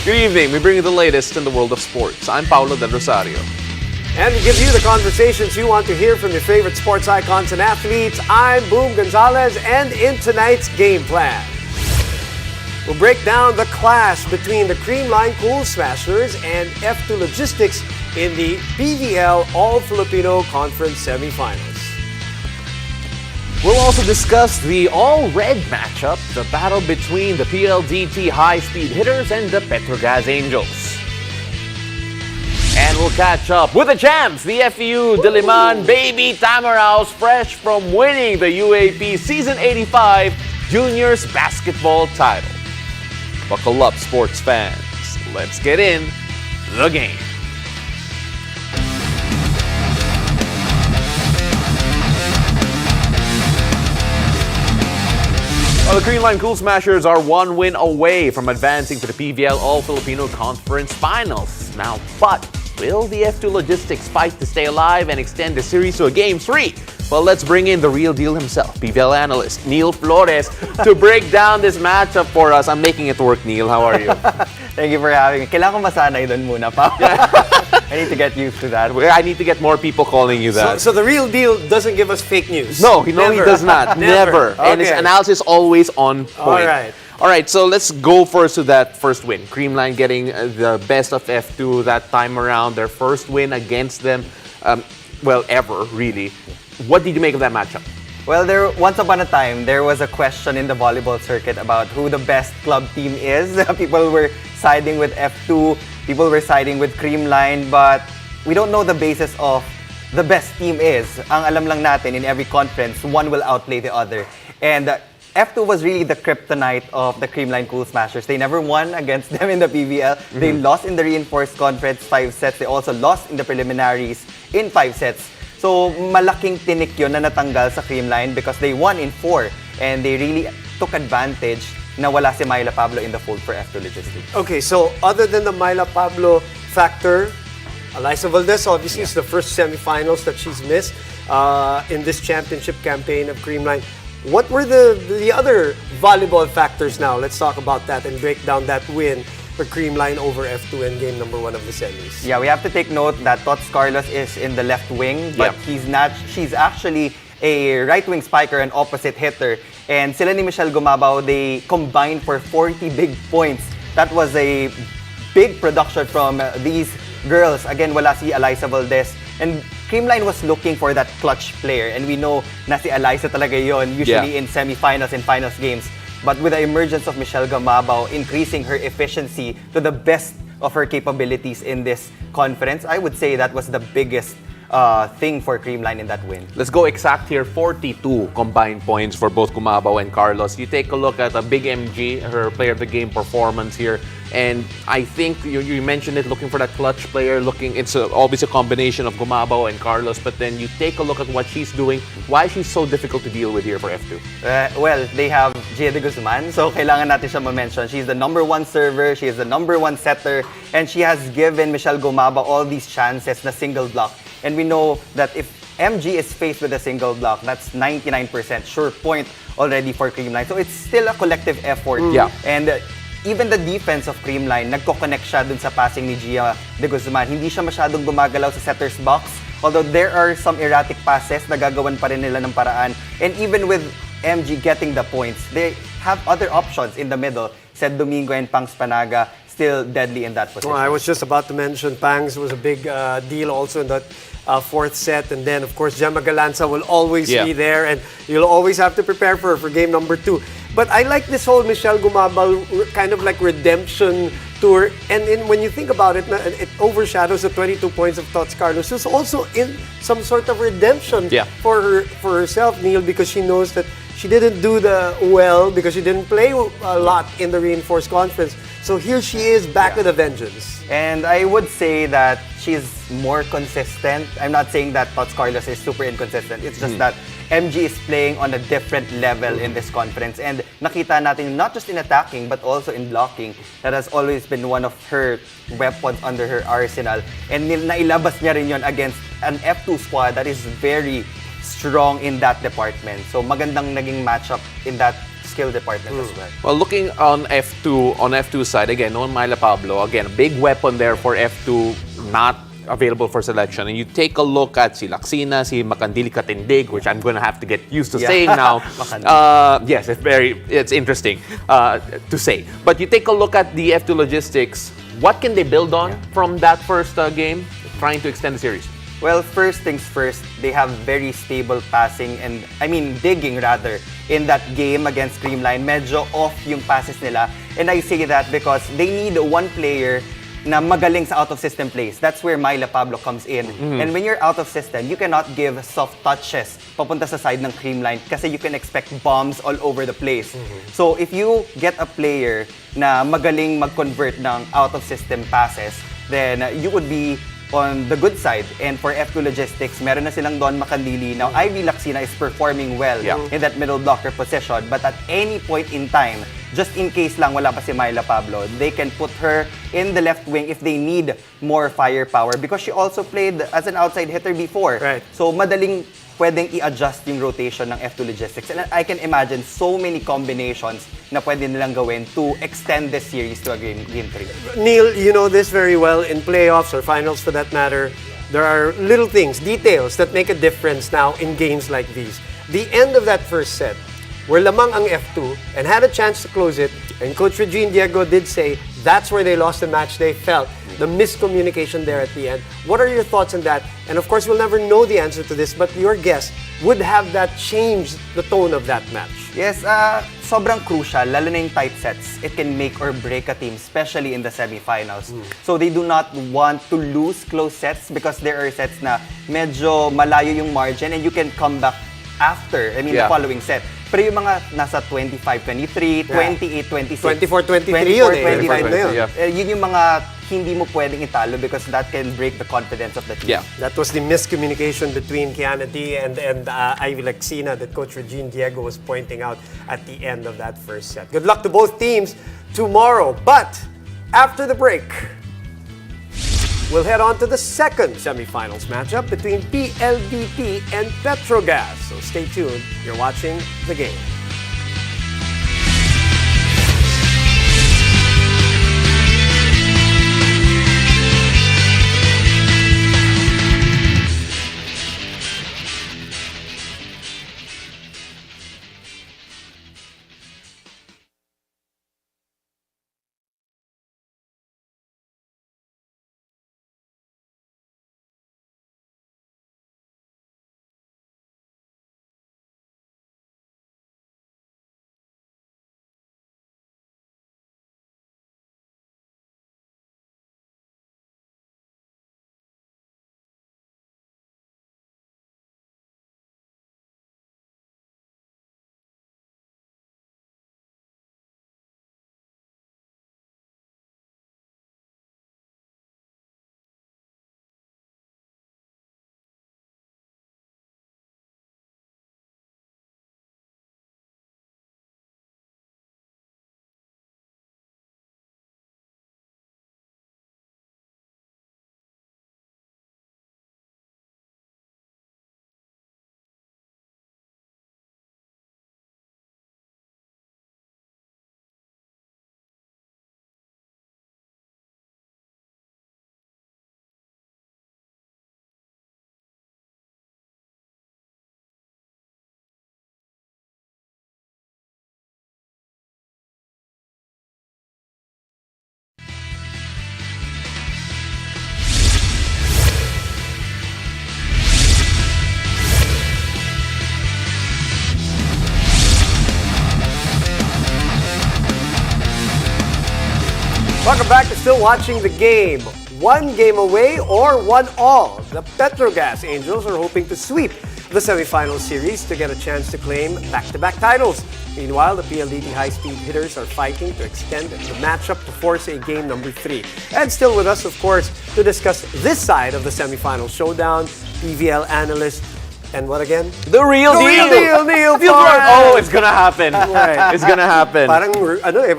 Good evening. We bring you the latest in the world of sports. I'm Paulo Del Rosario. And we give you the conversations you want to hear from your favorite sports icons and athletes. I'm Boom Gonzalez, and in tonight's game plan, we'll break down the clash between the Creamline Cool Smashers and F2 Logistics in the PVL All-Filipino Conference Semifinals. We'll also discuss the all-red matchup, the battle between the PLDT high-speed hitters and the Petro Gazz Angels. And we'll catch up with the champs, the FEU Diliman Baby Tamaraws, fresh from winning the UAP Season 85 Juniors Basketball title. Buckle up, sports fans. Let's get in the game. Well, the Creamline Cool Smashers are one win away from advancing to the PVL All-Filipino Conference Finals. Now, but will the F2 Logistics fight to stay alive and extend the series to a Game 3? Well, let's bring in the real deal himself, PVL analyst Neil Flores, to break down this matchup for us. I'm making it work, Neil. How are you? Thank you for having me. Kailangan ko masanay doon muna pa. I need to get used to that. I need to get more people calling you that. So the real deal doesn't give us fake news? No, he does not. Never. Okay. And his analysis always on point. All right, so let's go first to that first win. Creamline getting the best of F2 that time around, their first win against them, ever, really. What did you make of that matchup? Well, once upon a time, there was a question in the volleyball circuit about who the best club team is. People were siding with F2, people were siding with Creamline, but we don't know the basis of the best team is. Ang alam lang natin, in every conference, one will outplay the other. And F2 was really the kryptonite of the Creamline Cool Smashers. They never won against them in the PVL. They lost in the reinforced conference 5 sets. They also lost in the preliminaries in 5 sets. So, malaking tinik yun na natanggal sa Creamline because they won in 4 and they really took advantage na wala si Myla Pablo in the fold for F2 Logistics. Okay, so other than the Myla Pablo factor, Alyssa Valdez obviously is the first semifinals that she's missed in this championship campaign of Creamline. What were the other volleyball factors now? Let's talk about that and break down that win for Creamline over F2 in game number 1 of the semis. Yeah, we have to take note that Tots Carlos is in the left wing, but she's actually a right-wing spiker and opposite hitter. And sila ni Michelle Gumabao, they combined for 40 big points. That was a big production from these girls. Again, wala si Alyssa Valdez. And Creamline was looking for that clutch player. And we know na si Alyssa talaga yon, usually in semifinals and finals games. But with the emergence of Michelle Gumabao, increasing her efficiency to the best of her capabilities in this conference, I would say that was the biggest thing for Creamline in that win. Let's go exact here, 42 combined points for both Gumabao and Carlos. You take a look at a big MG, her player of the game performance here, and I think you mentioned it, looking for that clutch player, it's obviously a combination of Gumabao and Carlos, but then you take a look at what she's doing, why she's so difficult to deal with here for F2. Well, they have Gia de Guzman, so kailangan natin siya ma-mention. She's the #1 server, she is the #1 setter, and she has given Michelle Gumabao all these chances na single block. And we know that if MG is faced with a single block, that's 99% sure point already for Creamline. So it's still a collective effort. And even the defense of Creamline, nagko-connect siya dun sa passing ni Gia de Guzman. Hindi siya masyadong gumagalaw sa setter's box. Although there are some erratic passes, nagagawan pa rin nila ng paraan. And even with MG getting the points, they have other options in the middle. Sed Domingo and Pangs Panaga still deadly in that position. Well, I was just about to mention Pangs was a big deal also in that 4th set. And then, of course, Gemma Galanza will always be there. And you'll always have to prepare for her for game number 2. But I like this whole Michelle Gumabao kind of like redemption tour. And when you think about it, it overshadows the 22 points of Tots Carlos, who's also in some sort of redemption for herself, Neil, because she knows that she didn't do well because she didn't play a lot in the reinforced conference. So here she is back with a vengeance. And I would say that she's more consistent. I'm not saying that Tots Carlos is super inconsistent. It's just that MG is playing on a different level in this conference. And nakita natin not just in attacking but also in blocking. That has always been one of her weapons under her arsenal. And nailabas niya rin yun against an F2 squad that is very strong in that department. So magandang naging matchup in that skill department as well. Well, looking on F2 side, again, no Myla Pablo. Again, a big weapon there for F2, not available for selection. And you take a look at si Laksina, si Makandili Katindig, which I'm going to have to get used to saying now. Yes, it's interesting to say. But you take a look at the F2 logistics. What can they build on from that first game, trying to extend the series? Well, first things first, they have very stable passing and, digging rather, in that game against Creamline. Medyo off yung passes nila. And I say that because they need one player na magaling sa out-of-system plays. That's where Myla Pablo comes in. And when you're out of system, you cannot give soft touches papunta sa side ng Creamline kasi you can expect bombs all over the place. So if you get a player na magaling mag-convert ng out-of-system passes, then you would be on the good side. And for F2 Logistics, meron na silang Don Makandili. Now, Ivy Laksina is performing well in that middle blocker position. But at any point in time, just in case lang wala pa si Myla Pablo, they can put her in the left wing if they need more firepower because she also played as an outside hitter before. Right. So, madaling pwedeng i-adjust yung rotation ng F2 Logistics. And I can imagine so many combinations na pwede nilang gawin to extend this series to a game 3. Neil, you know this very well. In playoffs or finals for that matter, there are little things, details that make a difference now in games like these. The end of that first set, where lamang ang F2 and had a chance to close it, and Coach Regine Diego did say that's where they lost the match. They felt the miscommunication there at the end. What are your thoughts on that? And of course, we'll never know the answer to this, but your guess, would have that changed the tone of that match? Yes, sobrang crucial, lalo na yung tight sets. It can make or break a team, especially in the semifinals. So they do not want to lose close sets because there are sets na medyo malayo yung margin and you can come back after, the following set. Pero yung mga nasa 25-23, 28-26, 24-23 yun eh. 25 na yun. Yeah. Yun yung mga hindi mo pwedeng italo because that can break the confidence of the team. Yeah. That was the miscommunication between Kiana D and Ivy Laksina that Coach Regine Diego was pointing out at the end of that first set. Good luck to both teams tomorrow. But after the break, we'll head on to the second semifinals matchup between PLDT and Petro Gazz. So stay tuned. You're watching The Game. Welcome back to Still Watching the Game. One game away or one all. The Petro Gazz Angels are hoping to sweep the semifinal series to get a chance to claim back-to-back titles. Meanwhile, the PLDT high-speed hitters are fighting to extend the matchup to force a game number 3. And still with us, of course, to discuss this side of the semifinal showdown, PVL analyst, and what again? The real deal! Neil Oh, it's gonna happen. It's gonna happen. Parang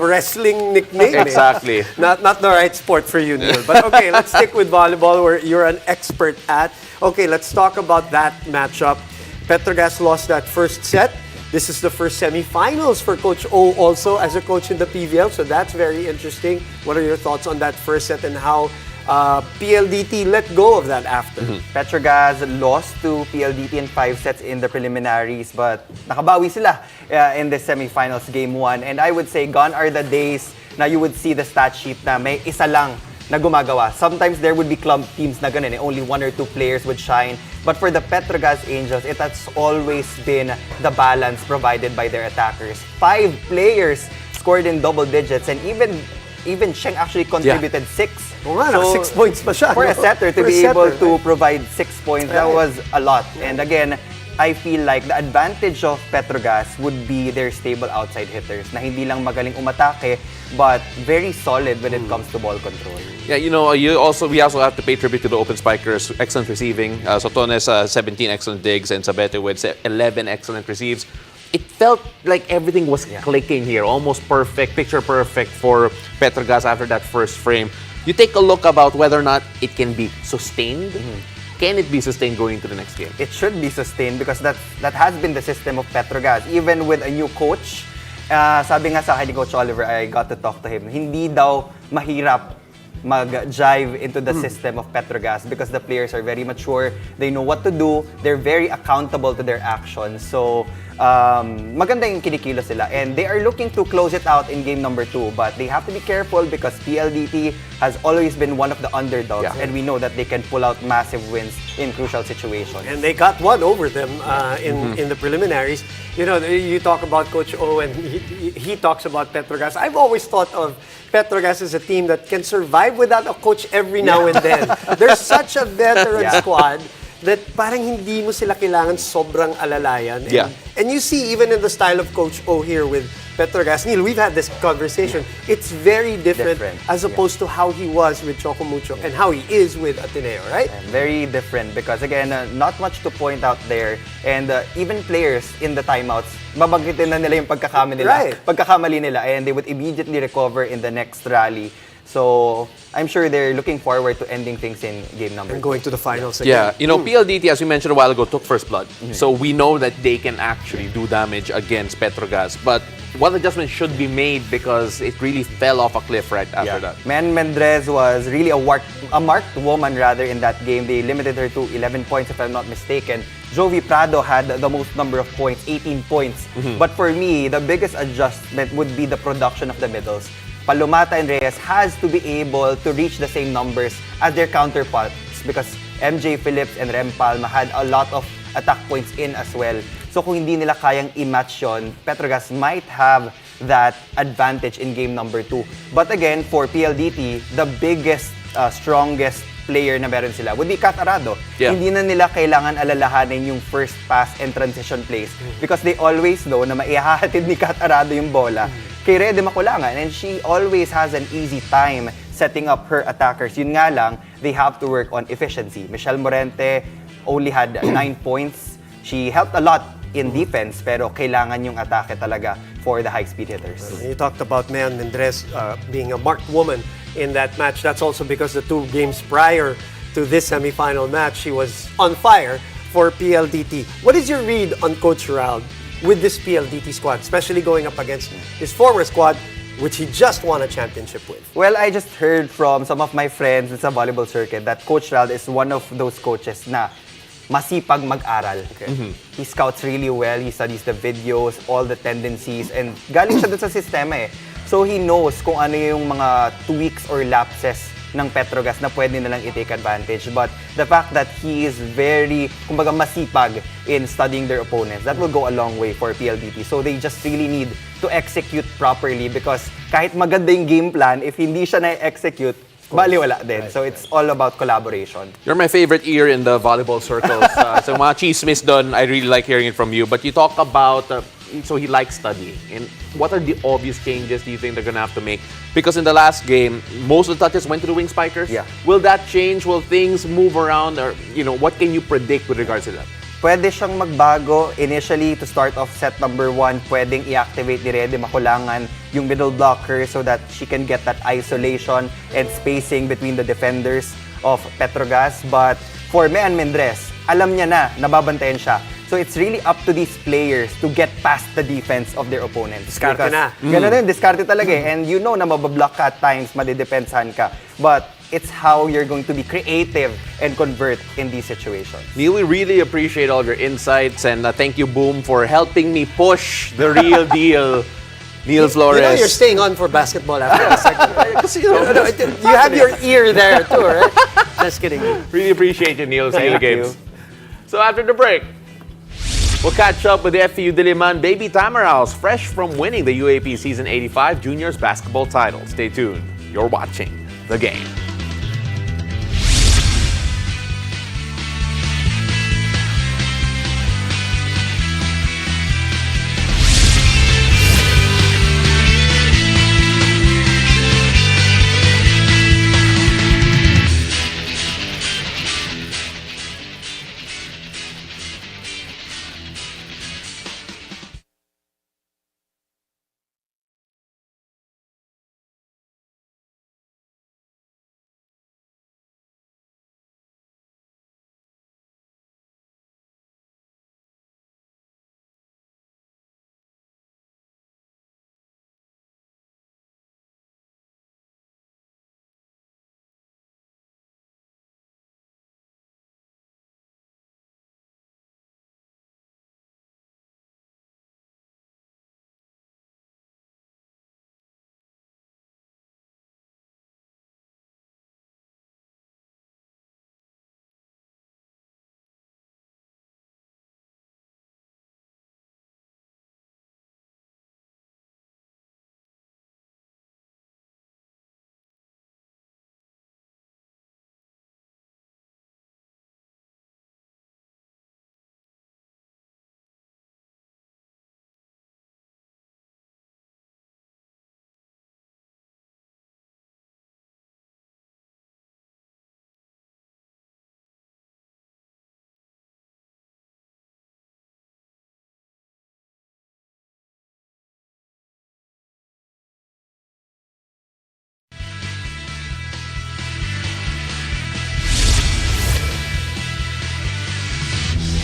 wrestling nickname. Exactly. Eh. Not the right sport for you, Neil. But okay, let's stick with volleyball where you're an expert at. Okay, let's talk about that matchup. Petro Gazz lost that first set This is the first semifinals for Coach O also as a coach in the PVL, so that's very interesting. What are your thoughts on that first set and how PLDT let go of that after? Petro Gazz lost to PLDT in 5 sets in the preliminaries, but nakabawi sila in the semifinals game 1. And I would say gone are the days na you would see the stat sheet na may isa lang na gumagawa. Sometimes there would be club teams na ganun, only 1 or 2 players would shine. But for the Petro Gazz Angels, it has always been the balance provided by their attackers. 5 players scored in double digits, and even Sheng actually contributed 6. Oo nga, 6 points pa siya. For a setter to be able to provide 6 points, that was a lot. And again, I feel like the advantage of Petro Gazz would be their stable outside hitters na hindi lang magaling umatake, but very solid when it comes to ball control. Yeah, you know, we also have to pay tribute to the open spikers. Excellent receiving. Sotones, 17 excellent digs, and Sabete with 11 excellent receives. It felt like everything was clicking here, almost perfect, picture perfect for Petro Gazz after that first frame. You take a look about whether or not it can be sustained. Can it be sustained going into the next game? It should be sustained because that has been the system of Petro Gazz. Even with a new coach, sabi nga sa akin ni Coach Oliver, I got to talk to him, hindi daw mahirap mag-jive into the system of Petro Gazz because the players are very mature, they know what to do, they're very accountable to their actions. So, maganda yung kinikilos sila. And they are looking to close it out in game number 2. But they have to be careful because PLDT has always been one of the underdogs. And we know that they can pull out massive wins in crucial situations. And they got one over them in the preliminaries. You know, you talk about Coach O and he talks about Petro Gazz. I've always thought of Petro Gazz as a team that can survive without a coach every now and then. There's such a veteran squad that parang hindi mo sila kailangan sobrang alalayan. And you see, even in the style of Coach O here with Petro Gazz, Neil, we've had this conversation. It's very different as opposed to how he was with Choco Mucho and how he is with Ateneo, right? Very different because, again, not much to point out there. And even players in the timeouts, babanggitin na nila yung pagkakamali nila, and they would immediately recover in the next rally. So, I'm sure they're looking forward to ending things in game number 2. And going to the finals again. Yeah, you know, PLDT, as we mentioned a while ago, took first blood. So we know that they can actually do damage against Petro Gazz. But what adjustment should be made because it really fell off a cliff right after that? Man Mendrez was really a marked woman rather in that game. They limited her to 11 points if I'm not mistaken. Jovi Prado had the most number of points, 18 points. But for me, the biggest adjustment would be the production of the middles. Palomata and Reyes has to be able to reach the same numbers as their counterparts because MJ Phillips and Rem Palma had a lot of attack points in as well. So kung hindi nila kayang i-match yun, Petro Gazz might have that advantage in game number 2. But again, for PLDT, the biggest, strongest player na meron sila would be Kat Arado. Hindi na nila kailangan alalahanin yung first pass and transition plays because they always know na maihahatid ni Kat Arado yung bola kay Rede Makulangan, and she always has an easy time setting up her attackers. Yun nga lang, they have to work on efficiency. Michelle Morente only had 9 points. She helped a lot in defense, pero kailangan yung atake talaga for the high-speed hitters. You talked about Mayan Mendrez being a marked woman in that match. That's also because the 2 games prior to this semifinal match, she was on fire for PLDT. What is your read on Coach Ralph with this PLDT squad, especially going up against his former squad, which he just won a championship with? Well, I just heard from some of my friends sa volleyball circuit that Coach Ralph is one of those coaches na masipag mag-aral. He scouts really well, he studies the videos, all the tendencies, and galing siya dun sa sistema eh. So he knows kung ano yung mga tweaks or lapses ng Petro Gazz na pwede nilang i-take advantage. But the fact that he is very, kumbaga, masipag in studying their opponents, that will go a long way for PLDT. So they just really need to execute properly because kahit maganda yung game plan, if hindi siya na-execute, baliwala din. So it's all about collaboration. You're my favorite ear in the volleyball circles. So mga chismis doon, I really like hearing it from you. But you talk about, so he likes studying. And what are the obvious changes do you think they're going to have to make? Because in the last game, most of the touches went to the wing spikers. Will that change? Will things move around? Or, you know, what can you predict with regards to that? Pwede siyang magbago. Initially, to start off set number 1, pwedeng i-activate ni Rede Makulangan yung middle blocker so that she can get that isolation and spacing between the defenders of Petro Gazz. But for Mayan Mendrez, alam niya na nababantayan siya. So it's really up to these players to get past the defense of their opponents. Diskarte na. Ganun din, diskarte talaga eh. And you know na mabablock ka at times, madidepensahan ka. But it's how you're going to be creative and convert in these situations. Neil, we really appreciate all of your insights, and thank you, Boom, for helping me push the real deal. Neil Flores. You know you're staying on for basketball after a second. Kasi, you know, You have your ear there too, right? Just kidding. really appreciate you, Neil. See you in the Thank games. So after the break, we'll catch up with the FEU Diliman Baby Tamaraws, fresh from winning the UAP Season 85 Juniors basketball title. Stay tuned. You're watching The Game.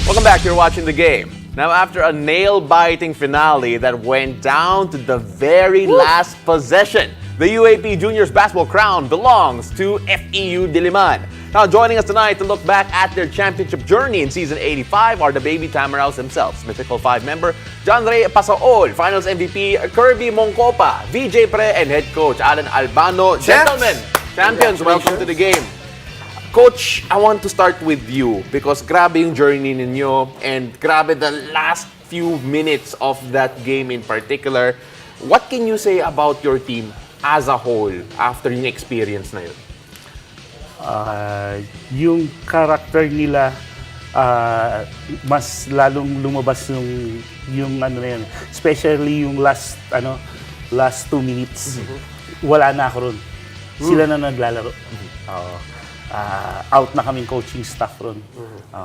Welcome back. You're watching The Game. Now, after a nail-biting finale that went down to the very last possession, the UAP Juniors basketball crown belongs to FEU Diliman. Now, joining us tonight to look back at their championship journey in Season 85 are the Baby Tamaraws themselves. Mythical 5 member John Ray Pasaol, Finals MVP Kirby Moncopa, VJ Pre, and head coach Alan Albano. Gentlemen, champions, welcome to The Game. Coach, I want to start with you because grabe yung journey ninyo and grabe the last few minutes of that game in particular. What can you say about your team as a whole after yung experience na yun? Yung character nila mas lalong lumabas yung ano na yun. Especially yung last 2 minutes. Wala na ako ron. Sila na naglalaro. Out na kaming coaching staff ron.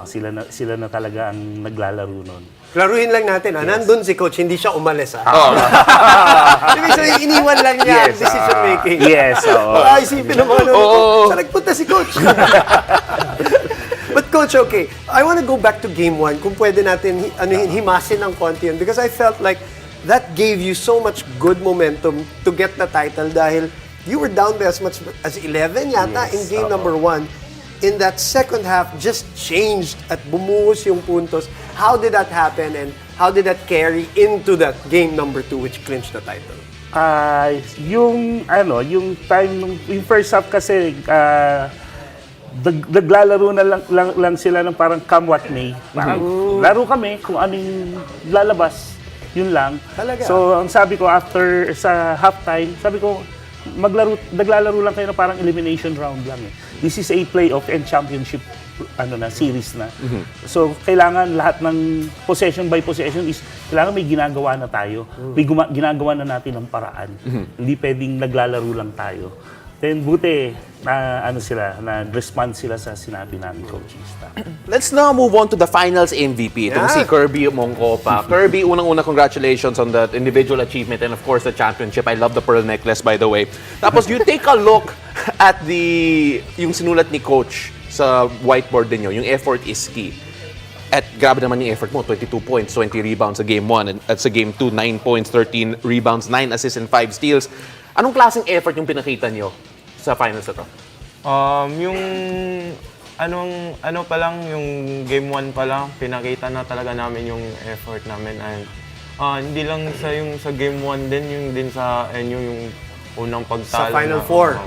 Sila na talaga ang naglalaro nun. Klaruhin lang natin, nandun si coach, hindi siya umalis. Ibig sabihin, iniwan lang niya ang decision making. Yes, Isipin naman, saan nagpunta si coach? But coach, okay, I want to go back to game 1. Kung pwede natin himasin ng konti yun. Because I felt like that gave you so much good momentum to get the title dahil you were down by as much as 11 yata in game number 1. In that second half, just changed at bumuhos yung puntos. How did that happen and how did that carry into that game number 2 which clinched the title? Yung first half kasi naglalaro na lang sila ng parang come what may. Parang laro kami kung anong lalabas, yun lang. Talaga? So ang sabi ko after sa halftime, sabi ko naglalaro lang kayo na parang elimination round lang eh. This is a playoff and championship series na. So kailangan lahat ng possession by possession is kailangan may ginagawa na tayo. May ginagawa na natin ng paraan. Hindi pwedeng naglalaro lang tayo. Then buti nag-respond sila sa sinabi namin coaching staff. Let's now move on to the finals MVP, itong si Kirby Moncopa. Kirby, unang-una, congratulations on the individual achievement and of course the championship. I love the pearl necklace, by the way. Tapos you take a look at yung sinulat ni coach sa whiteboard ninyo, yung effort is key. At grabe naman yung effort mo, 22 points, 20 rebounds sa game 1. At sa game 2, 9 points, 13 rebounds, 9 assists, and 5 steals. Anong klaseng effort yung pinakita nyo sa finals na to? Yung ano pa lang, yung game 1 pa lang, pinakita na talaga namin yung effort namin. And hindi lang sa game 1 din, yung din sa NU, yung unang pagtalo. Sa Final Four.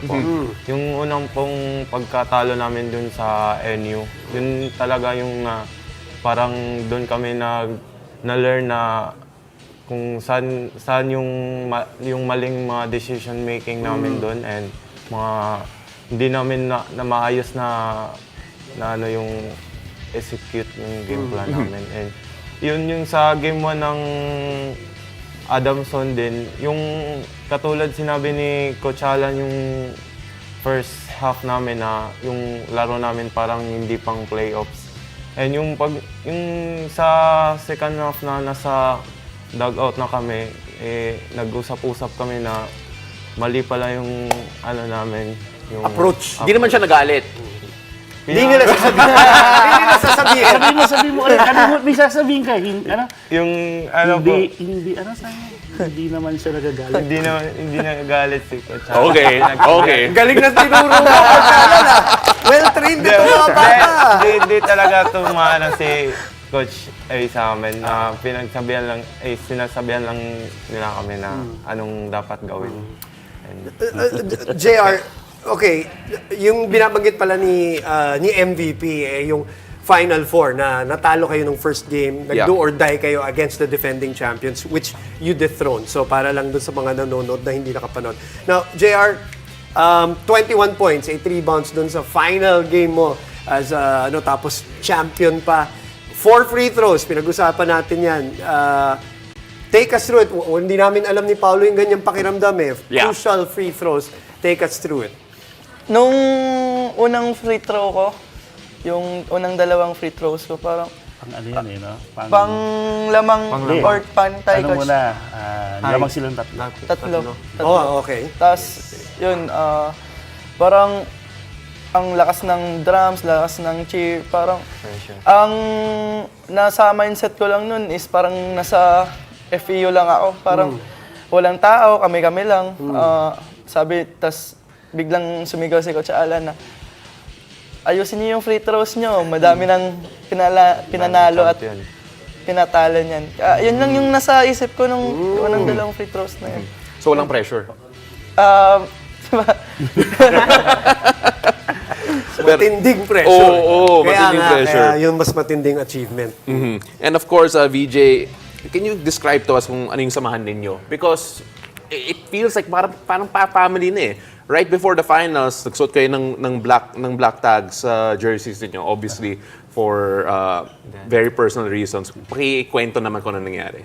Yung unang pong pagkatalo namin dun sa NU. Yun talaga yung parang dun kami na-learn na kung saan yung maling mga decision making namin dun, and mga hindi namin na maayos na ano yung execute yung game plan namin. And yun yung sa game 1 ng Adamson din, yung katulad sinabi ni Coach Alan, yung first half namin na yung laro namin parang hindi pang playoffs. And yung sa second half na nasa dugout na kami, nag-usap-usap kami na mali pala yung ano namin, yung Approach. Hindi naman siya nagalit. Hindi nila sasabihin. Hindi nila sasabihin. Sabihin mo ulit, may sasabihin ka, yung ano po, hindi naman siya nagagalit. hindi nagagalit si Coach Alan. Okay, okay. Galing na tinuro mo, Coach Alan, ah. Well-trained ito mga bata. Hindi talaga tumaano si Coach sa amin. Sinasabihan lang nila kami na anong dapat gawin. JR, okay, yung binabanggit pala ni MVP, yung Final Four na natalo kayo ng first game, nag-do or die kayo against the defending champions, which you dethroned. So para lang dun sa mga nanonood na hindi nakapanood. Now, JR, 21 points, 8 rebounds dun sa final game mo as tapos champion pa. 4 free throws, pinag-usapan natin yan. Take us through it. Hindi namin alam ni Paolo yung ganyang pakiramdam eh. Yeah. Crucial free throws. Take us through it. Nung unang free throw ko, yung unang dalawang free throws ko, parang Pang ano yan eh, no? panglamang or pantay, Ano Coach. muna, lamang silang tatlo. Tatlo. Oh, okay. Tapos, yun, parang ang lakas ng drums, lakas ng cheer, parang ang nasa mindset ko lang nun is parang nasa FEU lang ako, parang walang tao, kami-kami lang. Sabi, tas biglang sumigaw si Coach Alan na ayusin niyo yung free throws niyo, madami nang pinanalo at pinatalo niyan. Yun lang yung nasa isip ko nung unang dalawang free throws na yun. So walang pressure. Matinding pressure. Oo, matinding pressure. Kaya yun mas matinding achievement. And of course, VJ, can you describe to us kung ano yung samahan ninyo? Because it feels like parang family na eh. Right before the finals, nagsuot kayo ng black tags sa jerseys niyo, obviously for very personal reasons. Pakikwento naman kung ano nangyari.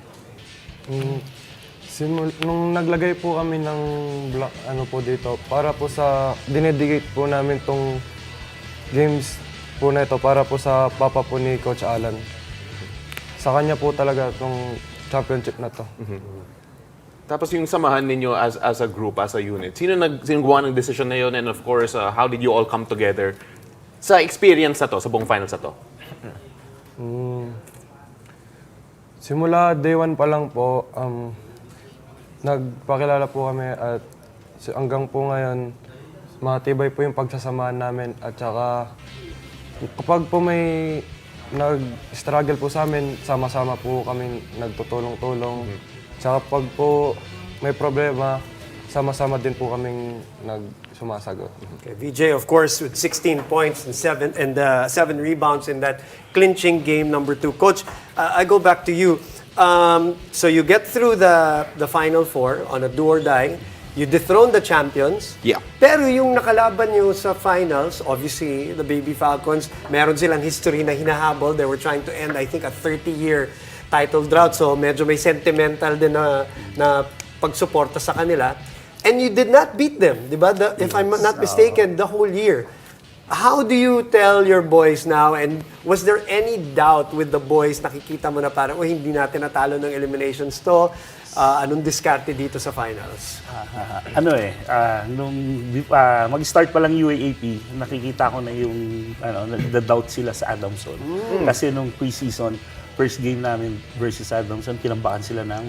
Nung naglagay po kami ng black po dito, para po sa dinedicate po namin tong games po na ito para po sa papa po ni Coach Alan. Sa kanya po talaga tong championship na to. Tapos yung samahan ninyo as a group, as a unit, sino gumawa ng decision na yun? And of course, how did you all come together sa experience na to, sa buong finals na to? Simula day 1 pa lang po, nagpakilala po kami at hanggang po ngayon, matibay po yung pagsasamahan namin at saka kapag po may nag-struggle po sa amin, sama-sama po kami nagtutulong-tulong. Tsaka pag po may problema, sama-sama din po kaming nagsumasagot. Okay, VJ, of course, with 16 points and 7 rebounds in that clinching game number 2. Coach, I go back to you. So you get through the Final Four on a do or die. You dethrone the champions. Yeah. Pero yung nakalaban nyo sa finals, obviously, the Baby Falcons, meron silang history na hinahabol. They were trying to end, I think, a 30-year title drought. So medyo may sentimental din na pagsuporta sa kanila. And you did not beat them, di ba? If I'm not mistaken, the whole year. How do you tell your boys now? And was there any doubt with the boys? Nakikita mo na parang, hindi natin natalo ng eliminations to. Anong diskarte dito sa finals? Nung mag-start pa lang UAAP, nakikita ko na yung nagda-doubt sila sa Adamson. Kasi nung preseason, first game namin versus Adamson, kinambakan sila ng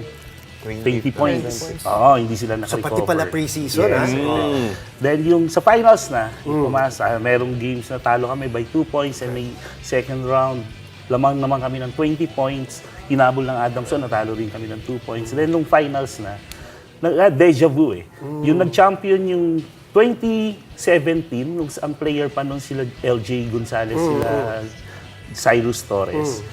20 points. Oo, hindi sila So nakarecover. pati pala preseason, Yes. Then yung sa finals na, pumasa, merong games na talo kami by 2 points and may second round, lamang naman kami ng 20 points. Hinabol ng Adamson, natalo rin kami ng 2 points. Then nung finals na, deja vu eh. Yung nag-champion yung 2017, nung ang player pa nun sila LJ Gonzalez, sila Cyrus Torres.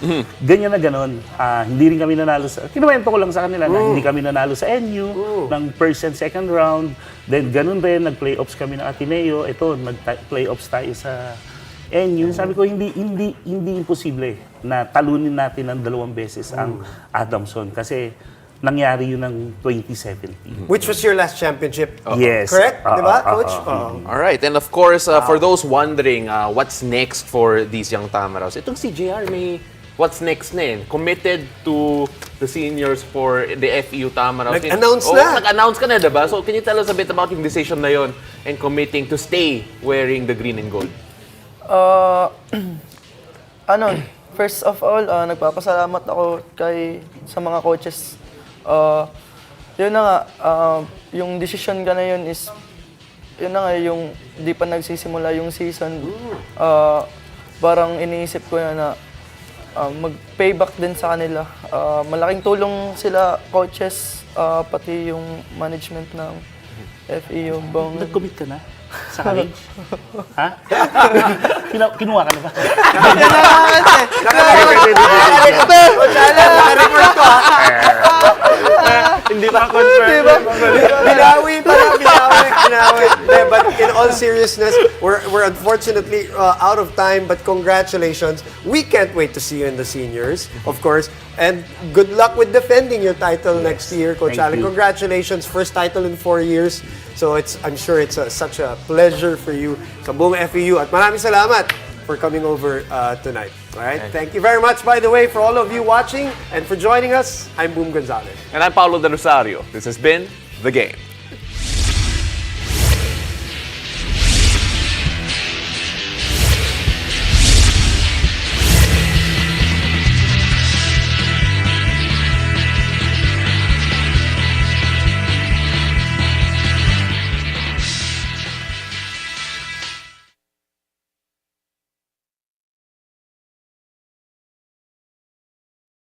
Ganyan na ganon. Hindi rin kami nanalo sa... Kinuwento ko lang sa kanila na hindi kami nanalo sa NU ng first and second round. Then ganon rin, nag-playoffs kami ng Ateneo. Ito, nag-playoffs tayo sa NU. Sabi ko, hindi imposible na talunin natin ng 2 beses ang Adamson. Kasi nangyari yun ng 2017. Which was your last championship? Yes. Correct? Di ba, Coach? All right, and of course, for those wondering what's next for these young Tamaraws, itong si JR may what's next na eh. Committed to the seniors for the FEU Tamaraws. Nag-announce na. Nag-announce ka na, diba? So can you tell us a bit about yung decision na yon and committing to stay wearing the green and gold? First of all, nagpapasalamat ako sa mga coaches. Yun na nga, yung decision ka na yun is, yun na nga, yung di pa nagsisimula yung season, parang iniisip ko na mag-payback din sa kanila. Malaking tulong sila, coaches, pati yung management ng FEU. Nag-commit ka na sa college? Ha? Kinuha ka na ba? Hindi pa confirm. Binawi. But in all seriousness, we're unfortunately out of time, but congratulations. We can't wait to see you in the seniors, of course. And good luck with defending your title next year, Coach Thank Allen. you. Congratulations, first title in 4 years. So I'm sure it's such a pleasure for you sa buong FEU. At maraming salamat for coming over tonight. All right? Thank you very much, by the way, for all of you watching and for joining us. I'm Boom Gonzalez. And I'm Paulo De Rosario. This has been The Game.